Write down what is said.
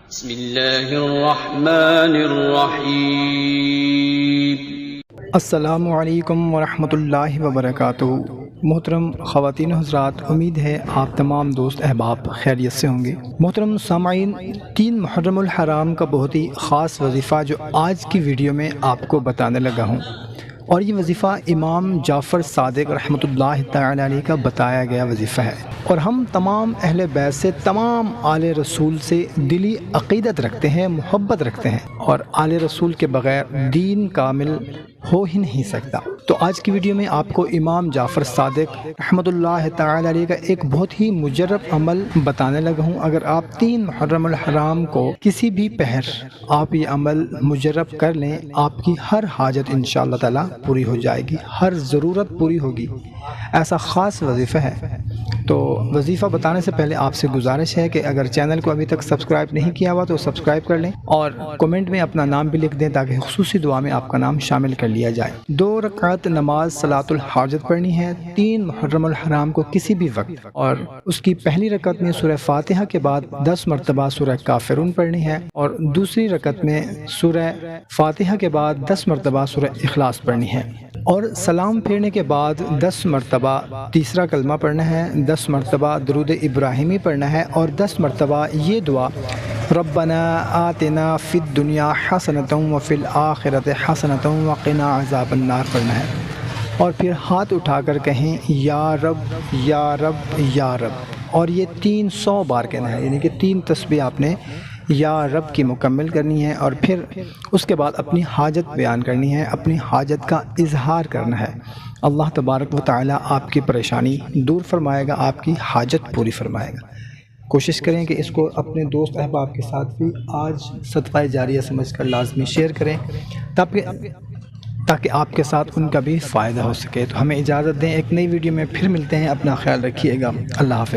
بسم اللہ الرحمن الرحیم۔ السلام علیکم ورحمۃ اللہ وبرکاتہ۔ محترم خواتین و حضرات، امید ہے آپ تمام دوست احباب خیریت سے ہوں گے۔ محترم سامعین، 3 محرم الحرام کا بہت ہی خاص وظیفہ جو آج کی ویڈیو میں آپ کو بتانے لگا ہوں، اور یہ وظیفہ امام جعفر صادق رحمۃ اللہ تعالی علیہ کا بتایا گیا وظیفہ ہے، اور ہم تمام اہل بیت سے، تمام آل رسول سے دلی عقیدت رکھتے ہیں، محبت رکھتے ہیں، اور آل رسول کے بغیر دین کامل ہو ہی نہیں سکتا۔ تو آج کی ویڈیو میں آپ کو امام جعفر صادق رحمۃ اللہ تعالی علیہ کا ایک بہت ہی مجرب عمل بتانے لگا ہوں۔ اگر آپ 3 محرم الحرام کو کسی بھی پہر آپ یہ عمل مجرب کر لیں، آپ کی ہر حاجت انشاءاللہ تعالی پوری ہو جائے گی، ہر ضرورت پوری ہوگی۔ ایسا خاص وظیفہ ہے۔ تو وظیفہ بتانے سے پہلے آپ سے گزارش ہے کہ اگر چینل کو ابھی تک سبسکرائب نہیں کیا ہوا تو سبسکرائب کر لیں، اور کمنٹ میں اپنا نام بھی لکھ دیں تاکہ خصوصی دعا میں آپ کا نام شامل کر لیا جائے۔ 2 رکعت نماز صلاۃ الحاجت پڑھنی ہے 3 محرم الحرام کو کسی بھی وقت، اور اس کی پہلی رکعت میں سورہ فاتحہ کے بعد 10 مرتبہ سورہ کافرون پڑھنی ہے، اور دوسری رکعت میں سورہ فاتحہ کے بعد 10 مرتبہ سورہ اخلاص پڑھنی ہے، اور سلام پھیرنے کے بعد 10 مرتبہ تیسرا کلمہ پڑھنا ہے، 10 مرتبہ درود ابراہیمی پڑھنا ہے، اور 10 مرتبہ یہ دعا ربنا آتنا فی الدنیا حسنۃ وفی الآخرۃ حسنۃ وقنا عذاب النار پڑھنا ہے، اور پھر ہاتھ اٹھا کر کہیں یا رب یا رب یا رب، اور یہ 300 بار کہنا ہے، یعنی کہ 3 تسبیح آپ نے یا رب کی مکمل کرنی ہے، اور پھر اس کے بعد اپنی حاجت بیان کرنی ہے، اپنی حاجت کا اظہار کرنا ہے۔ اللہ تبارک و تعالی آپ کی پریشانی دور فرمائے گا، آپ کی حاجت پوری فرمائے گا۔ کوشش کریں کہ اس کو اپنے دوست احباب کے ساتھ بھی آج صدقہ جاریہ سمجھ کر لازمی شیئر کریں، تاکہ آپ کے ساتھ ان کا بھی فائدہ ہو سکے۔ تو ہمیں اجازت دیں، ایک نئی ویڈیو میں پھر ملتے ہیں، اپنا خیال رکھیے گا، اللہ حافظ۔